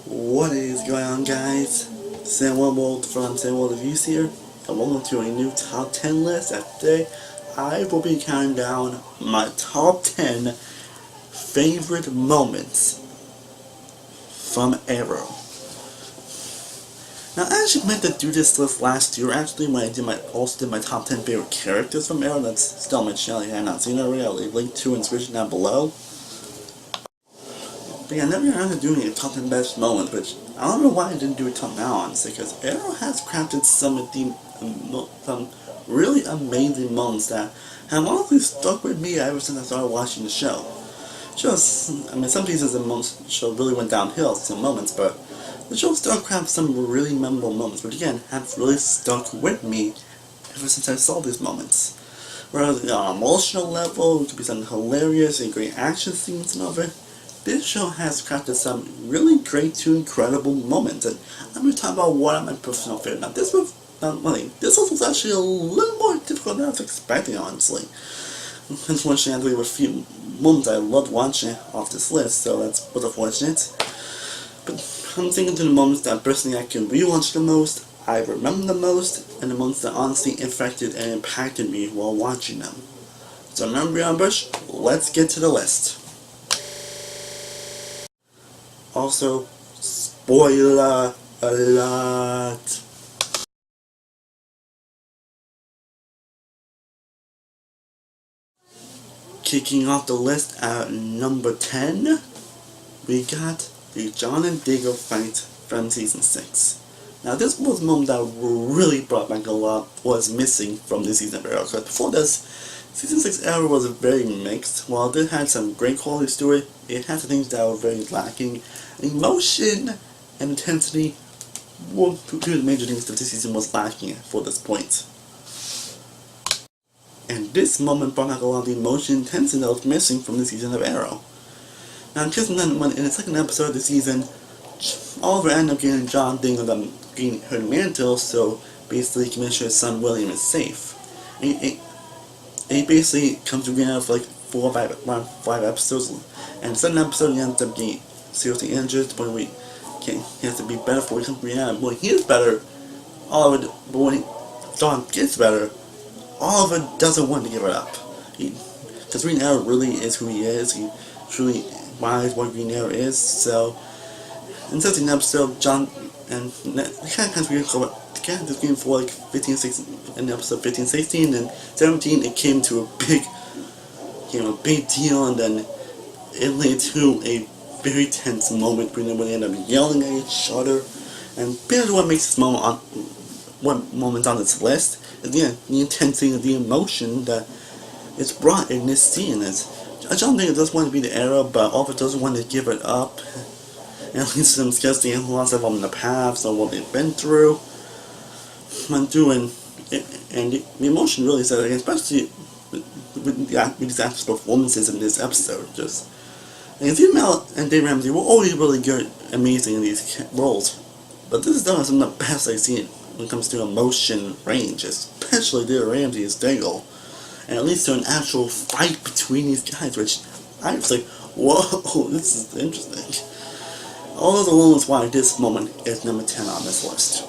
What is going on, guys? World from World Reviews here, and welcome to a new top 10 list. And today, I will be counting down my top 10 favorite moments from Arrow. Now, I actually meant to do this list last year, actually, when I also did my top 10 favorite characters from Arrow. That's still on my channel. If you have not seen it already, I'll leave a link to in the description down below. But yeah, I never got around to doing a top 10 best moments, which I don't know why I didn't do it till now, honestly, because Arrow has crafted some really amazing moments that have honestly stuck with me ever since I started watching the show. Some seasons of the show really went downhill, some moments, but the show still crafted some really memorable moments, which again, have really stuck with me ever since I saw these moments. Whereas on an emotional level, it could be something hilarious and great action scenes and all of it. This show has crafted some really great to incredible moments, and I'm going to talk about what are my personal favorite. Now, this was actually a little more difficult than I was expecting, honestly. Unfortunately, there were a few moments I loved watching off this list, so that's was unfortunate. But I'm thinking to the moments that personally I can rewatch the most, I remember the most, and the moments that honestly affected and impacted me while watching them. So, remember, Beyond Bush, let's get to the list. Also, spoiler alert! Kicking off the list at number 10, we got the John and Diggle fight from Season 6. Now this was a moment that really brought back a lot was missing from this season of Arrow, because before this, Season 6 Arrow was very mixed. While it had some great quality story, it had some things that were very lacking. Emotion and intensity were two of the major things that this season was lacking for this point. And this moment brought back a lot of the emotion and intensity that was missing from the season of Arrow. Now, in the second episode of the season, Oliver ended up getting John Dingle getting her mantle, so basically he can make sure his son William is safe. And he basically comes to the end of like 4 or 5 episodes, and the second episode he ends up getting seriously injured, but he has to be better before he comes to the end. When he is better, but when John gets better, Oliver doesn't want to give it up. Because Green Arrow really is who he is. He truly embodies what Green Arrow is. So, in the second episode, John and they kind of together this game for like 15, 16, in episode 15, 16, and 17, it came to a big deal, and then it led to a very tense moment when they end up yelling at each other. And basically what makes this moment on this list is again the intensity of the emotion that is brought in this scene. John Diggle does want to be the Arrow, but Oliver doesn't want to give it up. And at least some skills the lots of them in the past or what they've been through. And the emotion really is that, especially with these actors' performances in this episode, and Steve Mel and Dave Ramsey were always really good, amazing in these roles, but this is done some of the best I've seen when it comes to emotion range, especially Dave Ramsey as Diggle, and at least to an actual fight between these guys, which I was like, whoa, this is interesting. All those alone is why this moment is number 10 on this list.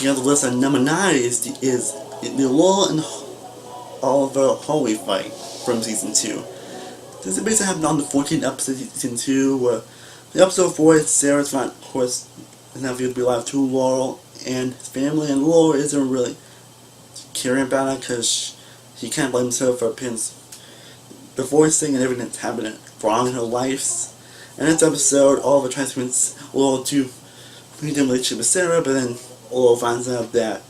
The other list at number 9 is the Laurel and Oliver hallway fight from Season 2. This basically happened on the 14th episode of Season 2, where the episode 4 is Sarah's not, of course, is now viewed to be alive to Laurel and his family, and Laurel isn't really caring about it because she can't blame herself for Pin's divorcing and everything that's happening wrong in her life. And in this episode, Oliver tries to convince Laurel to meet in a relationship with Sarah, but then Laurel finds out that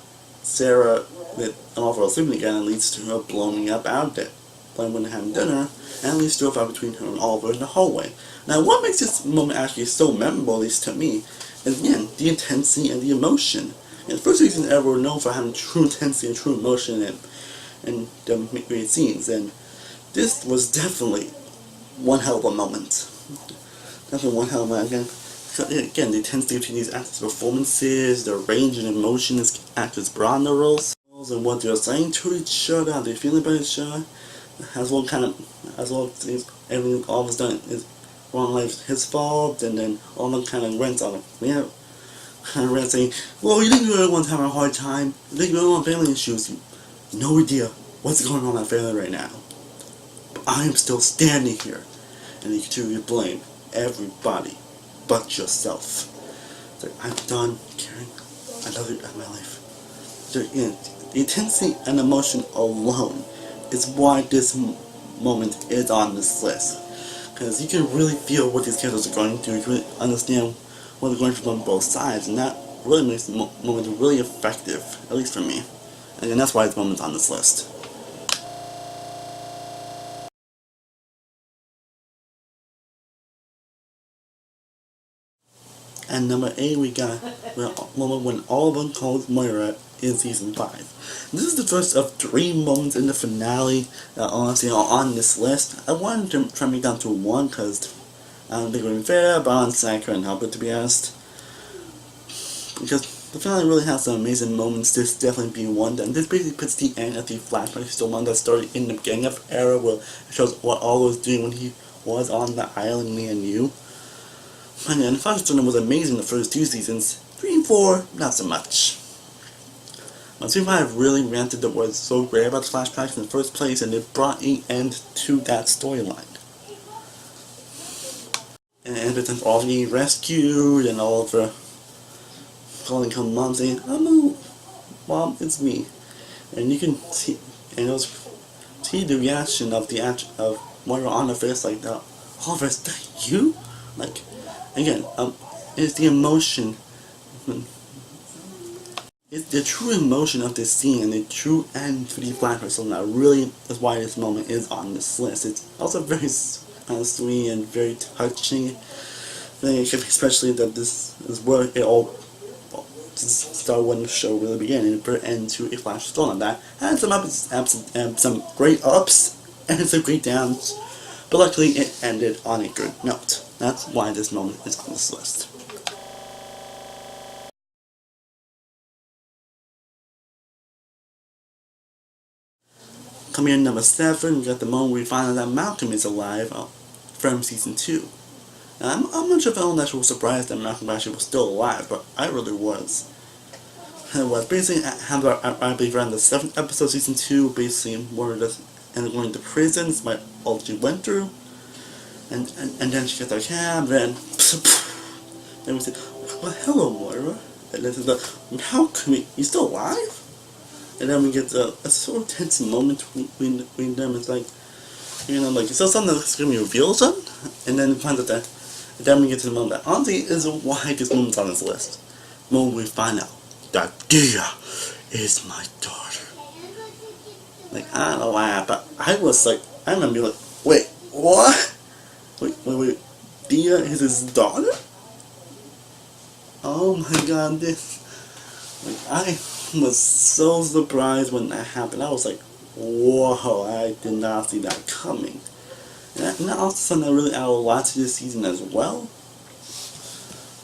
Sarah and Oliver are sleeping together, and leads to her blowing up out there, playing when they're having dinner, and leads to a fight between her and Oliver in the hallway. Now, what makes this moment actually so memorable, at least to me, is again the intensity and the emotion. And the first season ever were known for having true intensity and true emotion and the great scenes, and this was definitely one hell of a moment. Definitely one hell of a moment. Again, the intensity between these actors' performances, the range and emotion these actors brought in the roles, and what they're saying to each other, how they feel about each other, as well as everything all of a sudden is wrong, like his fault, and then all the kind of rents on him. Kind of rent saying, well, you think you're the ones having a hard time? You think you're the one family issues? You no idea what's going on in my family right now. But I am still standing here, and you continue to blame everybody but yourself. It's like, I'm done caring. I love you in my life. So, the intensity and emotion alone is why this moment is on this list. Because you can really feel what these characters are going through. You can really understand what they're going through on both sides. And that really makes the moment really effective, at least for me. And that's why this moment's on this list. And number 8, we got the moment when all of them calls Moira in season 5. This is the first of 3 moments in the finale that honestly are on this list. I wanted to try to make down to 1 because I don't think it would be fair, but honestly I couldn't help it, to be honest. Because the finale really has some amazing moments, this definitely being one. And this basically puts the end of the flashback storyline that started in the beginning of Era, where it shows what All was doing when he was on the island, me and you. And then the first one was amazing the first 2 seasons. 3 and 4, not so much. But season 5 really ranted that was so great about the flashbacks in the first place, and it brought an end to that storyline. And with them all being rescued, and all of her calling her mom saying, Mom, it's me. And you can see, and see the reaction of Moira on her face, like that. Oh, is that you? Like, again, it's the emotion. It's the true emotion of this scene and the true end to the flashback. So that really is why this moment is on this list. It's also very sweet and very touching. Especially that this is where it all started when the show really began, and it put an end to a flash storyline that had some ups and some great ups and some great downs. But luckily, it ended on a good note. That's why this moment is on this list. Coming in number 7, we got the moment we find out that Malcolm is alive from season 2. Now, I'm not sure if anyone actually was surprised that Malcolm actually was still alive, but I really was. It was basically, I believe, around the 7th episode of season 2, basically, where we just ended up going to prison, despite all she went through. And then she gets her cab, and we said, well, hello, Moira. And then says, how come you still alive? And then we get a sort of tense moment between them. It's like, like, is there something that's going to be revealed something? And then we find out that, then we get to the moment that honestly is why this moment's on this list. The moment we find out that Dia is my daughter. Like, I don't know why, but I remember being like, wait, what? Wait, Dia is his daughter? Oh my god, I was so surprised when that happened. I was like, whoa, I did not see that coming. And that also something that really added a lot to this season as well.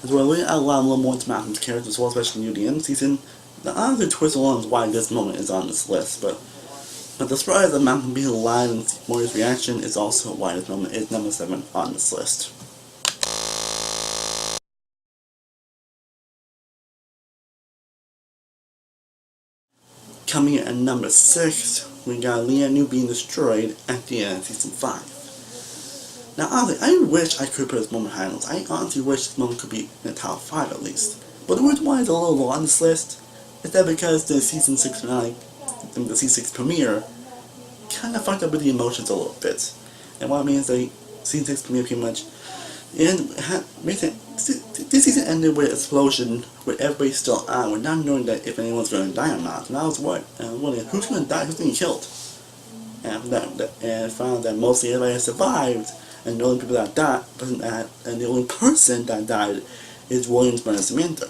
Really added a little more into Malcolm's character as well, especially near the end of the season. The other twist alone is why this moment is on this list, but the surprise of Malcolm being alive and Moira's reaction is also why this moment is number 7 on this list. Coming in at number 6, we got Lianu being destroyed at the end of season 5. Now honestly, I wish I could put this moment higher. I honestly wish this moment could be in the top 5 at least. But the reason why it's a little low on this list is that because the season 6 finale, the season 6 premiere, kind of fucked up with the emotions a little bit. And what I mean is that season 6 premiere pretty much, and this season ended with an explosion with everybody still on, with not knowing that if anyone's going to die or not. And I was wondering who's going to die, who's going to get killed. And found that mostly everybody has survived, and the only people that died, and the only person that died is William's brother Samantha.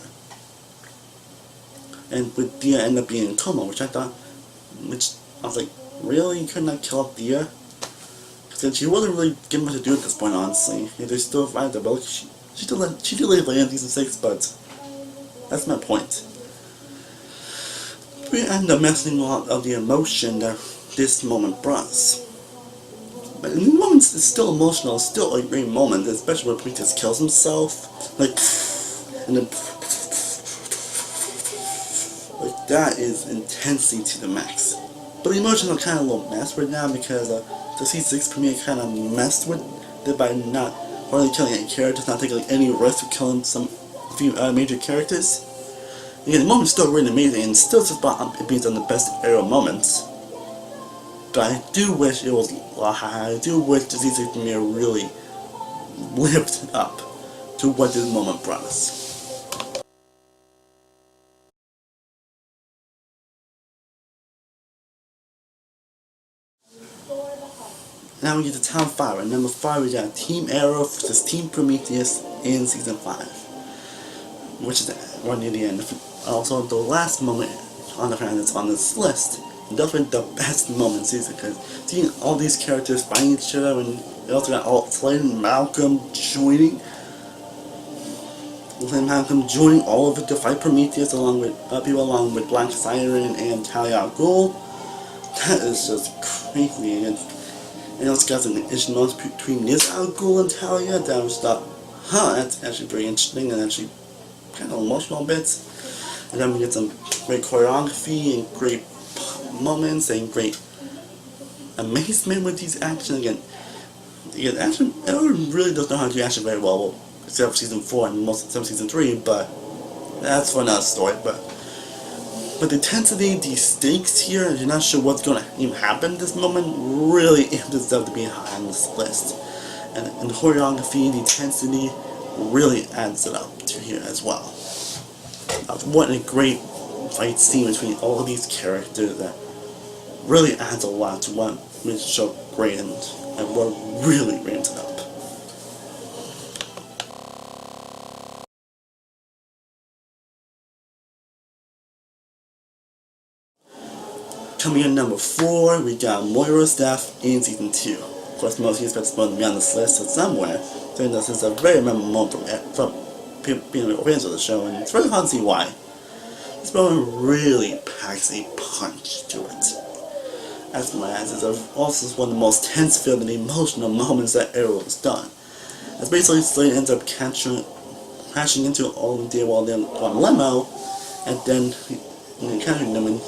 And with Dia end up being in coma, which I was like, really? You could not kill off Dia? Because she wasn't really given much to do at this point, honestly. They still survived her, but she did live in season 6, but that's my point. we end up missing a lot of the emotion that this moment brought us. But in the moment, it's still emotional, it's still a great moment, especially when Prometheus kills himself, like, and then, like, that is intensity to the max. But the emotions are kind of a little messed right now because the C6 premiere kind of messed with it by not hardly killing any characters, not taking any risk of killing some few major characters. Again, the moment's still really amazing and still just about it being one of the best Arrow moments. But I do wish it was I do wish the C6 premiere really lived up to what this moment brought us. Now we get to top 5. At number 5 we got Team Arrow versus Team Prometheus in Season 5. Which is right near the end. Also, the last moment on the hand that's on this list. Definitely the best moment in the season because seeing all these characters fighting each other, and you also got Slade and Malcolm joining. All of it to fight Prometheus along with people along with Black Siren and Talia al Ghul. That is just crazy. And also got some interesting moments between Niz al Ghul and Talia that I was thought, that's actually very interesting and actually kind of emotional bits. And then we get some great choreography and great moments and great amazement with these actions. Again, action, everyone really does know how to do action very well, except for Season 4 and most of Season 3, but that's for another story. But the intensity, the stakes here, and you're not sure what's going to even happen in this moment, really deserve to be high on this list. And the choreography, the intensity, really adds it up to here as well. What a great fight scene between all of these characters that really adds a lot to what makes the show great and what really ramps it up. Coming in number 4, we got Moira's death in Season 2. Of course, most of you expect to be on this list somewhere, so this is a very memorable moment from being fans of the show, and it's really hard to see why. This moment really packs a punch to it. As it's also one of the most tense-filled and emotional moments that Arrow has done. As basically Slade ends up crashing into all of them while they're on a limo, and then encountering them and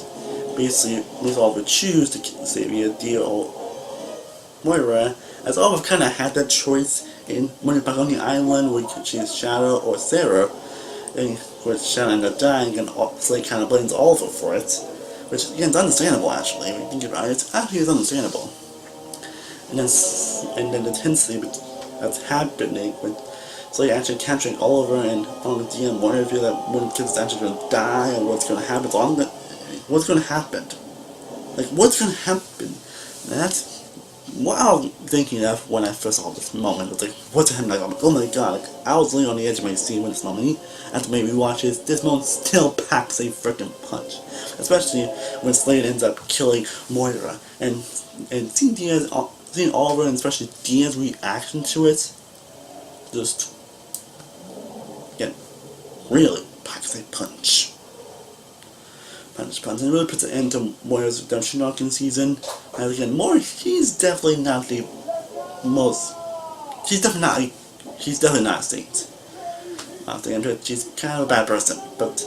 basically makes Oliver choose to save dear old Moira, as Oliver kind of had that choice in when he's back on the island where she's Shadow or Sarah, and of course Shadow ended up dying and Slade kind of blames Oliver for it, which again is understandable actually. When you think about it, it's actually understandable. And then the intensity that's happening with Slade actually capturing Oliver and on the DM Moira feel that when kids actually going to die and what's going to happen. What's going to happen? Like, what's going to happen? And that's what I was thinking of when I first saw this moment. It's like, what's happening? Like, oh my god, like, I was laying on the edge of my seat when this moment. After maybe rewatches, this moment still packs a freaking punch. Especially when Slade ends up killing Moira. And seeing Oliver and especially Diaz's reaction to it, just, again, really packs a punch. And it really puts an end to Moira's redemption arc in season. And again, Moira, she's definitely not the most. She's definitely not a saint. She's kind of a bad person, but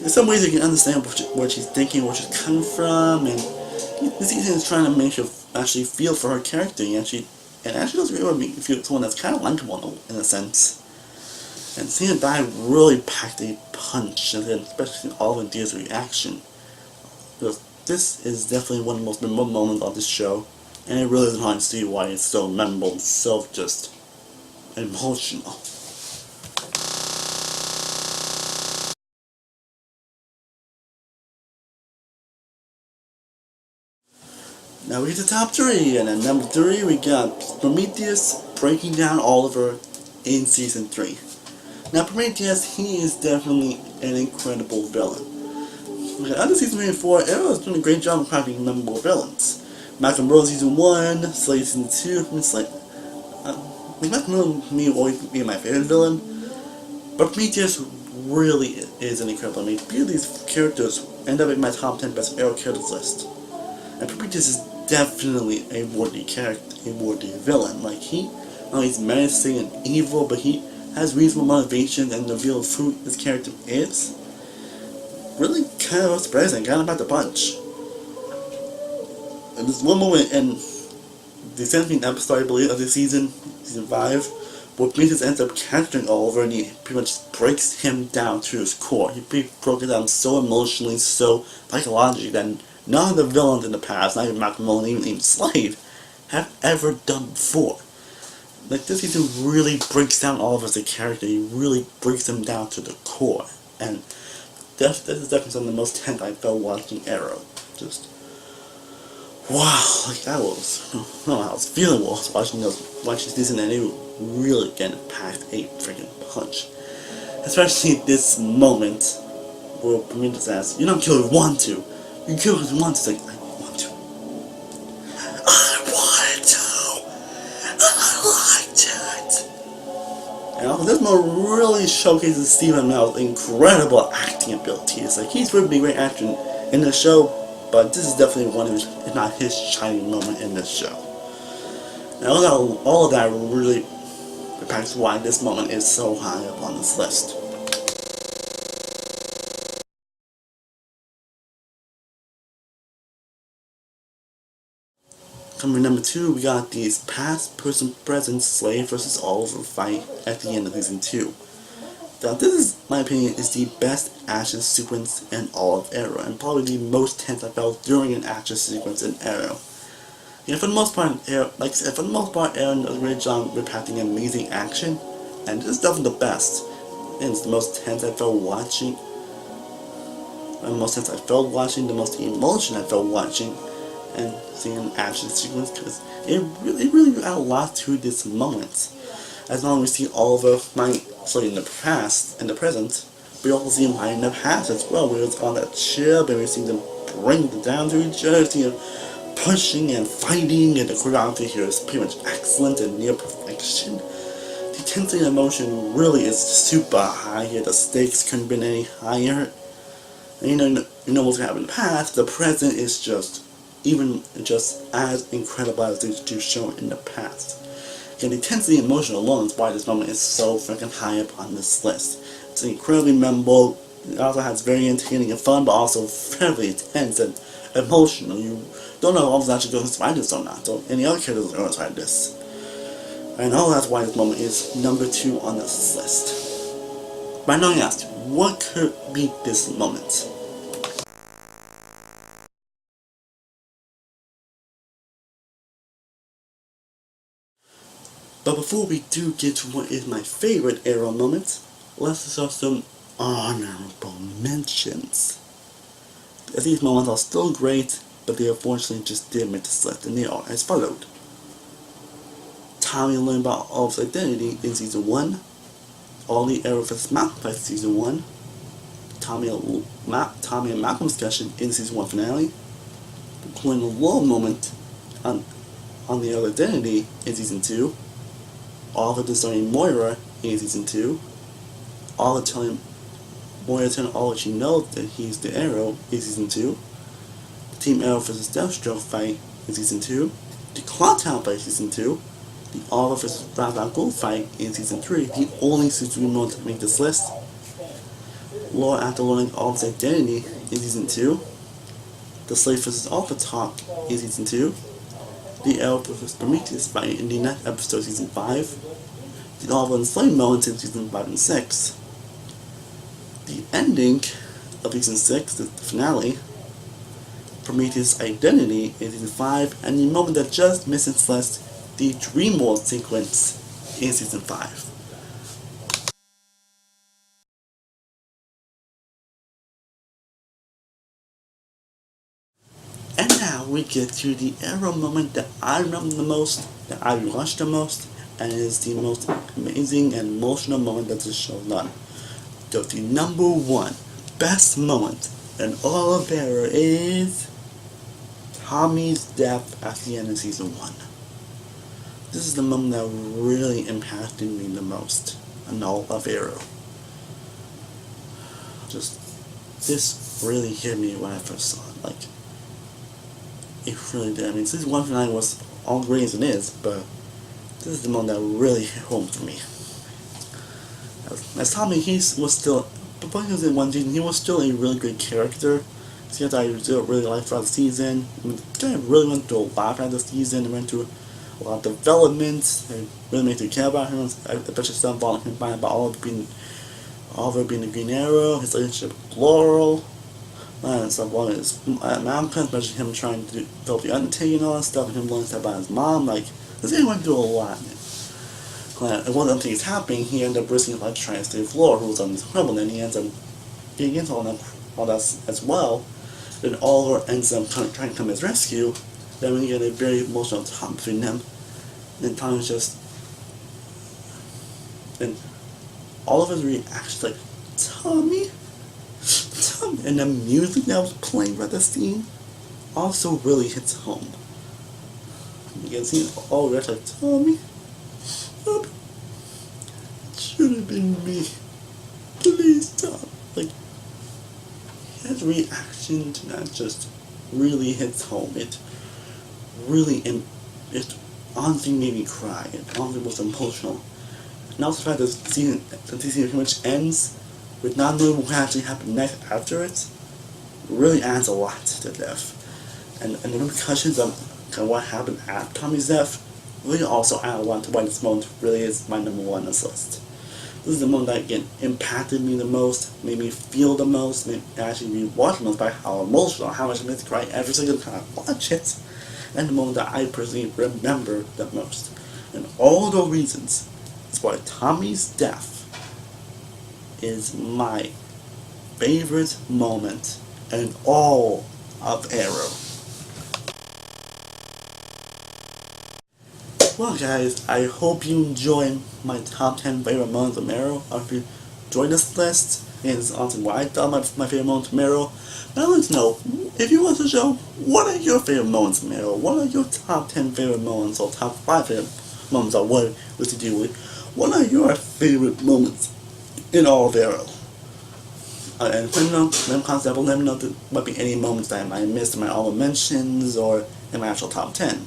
in some ways you can understand what she's thinking, where she's coming from, and the season is trying to make you actually feel for her character, and actually does really make you feel someone that's kind of likable in a sense. And seeing her die really packed a punch, and then especially all of Diaz's reaction. Because this is definitely one of the most memorable moments of this show, and it really isn't hard to see why it's so memorable and so just emotional. Now we get to top 3, and at number 3 we got Prometheus breaking down Oliver in Season 3. Now Prometheus, he is definitely an incredible villain. Okay, under Season 3 and 4, Arrow has done a great job of crafting memorable villains. Malcolm Rose Season 1, Slade Season 2, and Malcolm Rose may always be my favorite villain, but Prometheus really is an incredible. I mean, these characters end up in my top 10 best Arrow characters list. And Prometheus is definitely a worthy character, a worthy villain. Like, he's menacing and evil, but he has reasonable motivation, and the reveal of who his character is really kind of surprising, kind of about the punch. And there's one moment in the 17th episode, I believe, of the season 5, where Prometheus ends up capturing Oliver, and he pretty much breaks him down to his core. He broke it down so emotionally, so psychologically, that none of the villains in the past, not even Macmillan, even Slade, have ever done before. Like, this season really breaks down Oliver as a character. He really breaks him down to the core. And this is definitely some of the most tense I felt watching Arrow. Just, wow, like, I don't know how I was feeling while I was watching this season, and it really getting packed a freaking punch. Especially this moment where Prometheus asks, "You don't kill who you want to. You kill who you want to." It's like, I want to. I wanted to. I liked it. And also, this moment really showcases Stephen Amell's incredible acting abilities. Like, he's really a great actor in the show, but this is definitely one of his, if not his, shining moment in this show. And all of that really impacts why this moment is so high up on this list. Coming number 2, we got these past, present, Slade versus Oliver fight at the end of season 2. Now, this is, in my opinion, is the best action sequence in all of Arrow, and probably the most tense I felt during an action sequence in Arrow. For the most part, Arrow does a great job repackaging amazing action, and this is definitely the best. And it's the most tense I felt watching, the most emotion I felt watching, and seeing an action sequence, because it really got a lot to this moment. As long as we see Oliver fight Slade in the past and the present, we also see him fight in the past as well, where it's on that ship, and we see them bring them down to each other, see them pushing and fighting, and the choreography here is pretty much excellent and near perfection. The intensity and emotion really is super high here. The stakes couldn't have been any higher. And you know what's going to happen in the past. The present is just as incredible as these two shown in the past. And the intensity and emotion alone is why this moment is so freaking high up on this list. It's incredibly memorable. It also has very entertaining and fun, but also very intense and emotional. You don't know if Oliver's actually going to survive this or not, or any other characters are going to survive this. And all that's why this moment is number 2 on this list. But I know you asked, what could beat this moment? But before we do get to what is my favorite Arrow moment, let's discuss some honorable mentions. As these moments are still great, but they unfortunately just didn't make this list, and they are as followed. Tommy learned about Oliver's identity in season 1, Ollie Arrow vs. Malcolm fight season 1, Tommy and Malcolm discussion in season 1 finale, including a low moment on the Arrow identity in season 2, Oliver disowning Moira in season 2, Oliver telling Oliver she knows that he's the Arrow in season 2, the Team Arrow vs. Deathstroke fight in season 2, the Clocktown fight in season 2, the Oliver vs. Ra's al Ghul fight in season 3, the only season we know to make this list, Laura after learning Oliver's identity in season 2, the Slade vs. Oliver talk in season 2, the Arrow vs. Prometheus fight in the next episode season 5, the Oliver and Slade moments in season 5 and 6, the ending of season 6, the finale, Prometheus' identity in season 5, and the moment that just missed its list, the Dream World sequence in season 5. And now we get to the Arrow moment that I remember the most, that I watched the most, and is the most amazing and emotional moment that this show done. So the number 1 best moment in all of Arrow is Tommy's death at the end of season 1. This is the moment that really impacted me the most in all of Arrow. Just this really hit me when I first saw it. Like, it really did. I mean, season 1 through 9 was all great as it is, but this is the moment that really hit home for me. As Tommy, he was still, before he was in one season, he was still a really good character. See, I still really liked throughout the season. I mean, the guy really went through a lot throughout the season. He went through a lot of development. It really made you care about him, especially stuff involving him finding about Oliver being the Green Arrow, his relationship with Laurel, and stuff along his Malcolm, especially him trying to develop the Undertaker and all that stuff, and him learning stuff about his mom. Like, this guy went through a lot. And one of the things happening, he ended up risking his life trying to save Laurel, who was on this criminal, and he ends up getting into all that as well. Then Oliver ends up trying to come to his rescue. Then we get a very emotional talk between them. And Tommy's just... And Oliver's reaction, like, Tommy? And the music that was playing by the scene also really hits home. You can see Oliver like, Tommy? It should have been me. Please, Tom. Like, his reaction to that just really hits home. It really, it honestly made me cry. It honestly was emotional. And also the fact that the season pretty much ends with not knowing what actually happened next after it really adds a lot to death. And the repercussions of what happened after Tommy's death really also add a lot to why this moment really is my number 1 on this list. This is the moment that, again, impacted me the most, made me feel the most, made me actually rewatch the most by how emotional, how much I made me cry every single time I watch it, and the moment that I personally remember the most. And all those reasons is why Tommy's death is my favorite moment in all of Arrow. Well guys, I hope you enjoyed my top 10 favorite moments of Arrow. I hope you enjoyed this list. And it's honestly what I thought my favorite moments of Arrow. But I'd like to know, if you watch the show, what are your favorite moments of Arrow? What are your top 10 favorite moments or top 5 favorite moments of what to do with? What are your favorite moments in all of Arrow? And let me know, let me know if there might be any moments that I might have missed in my honorable mentions or in my actual top 10.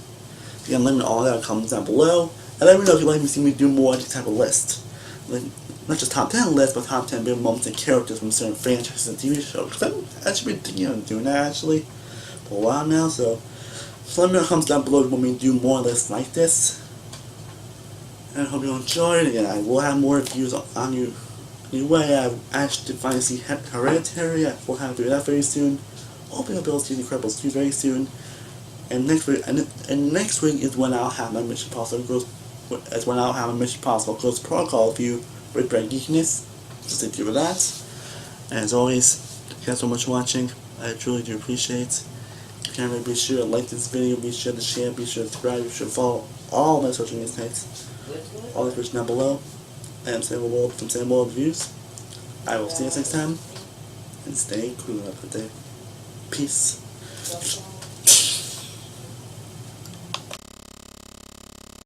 Again, let me know all that in the comments down below. And let me know if you'd like to see me do more of this type of list. Like, not just top 10 lists, but top 10 favorite moments and characters from certain franchises and TV shows. Because I've actually been thinking of doing that actually for a while now. So let me know in the comments down below if you want me to do more lists like this. And I hope you enjoyed. Again, I will have more reviews on you. Anyway, I've actually finally seen Hereditary. I will have to do that very soon. Hoping I'll be able to see The Incredibles 2 very soon. And next week is when I'll have my Mission Impossible Close Protocol review with Brad Geekness. So stay tuned for that. And as always, thank you guys so much for watching. I truly do appreciate it. If you can, be sure to like this video, be sure to share, be sure to subscribe, be sure to follow all my social media sites. All the information down below. I am Sam World from Sam World Reviews. I will see you next time. And stay cool up with it. Peace.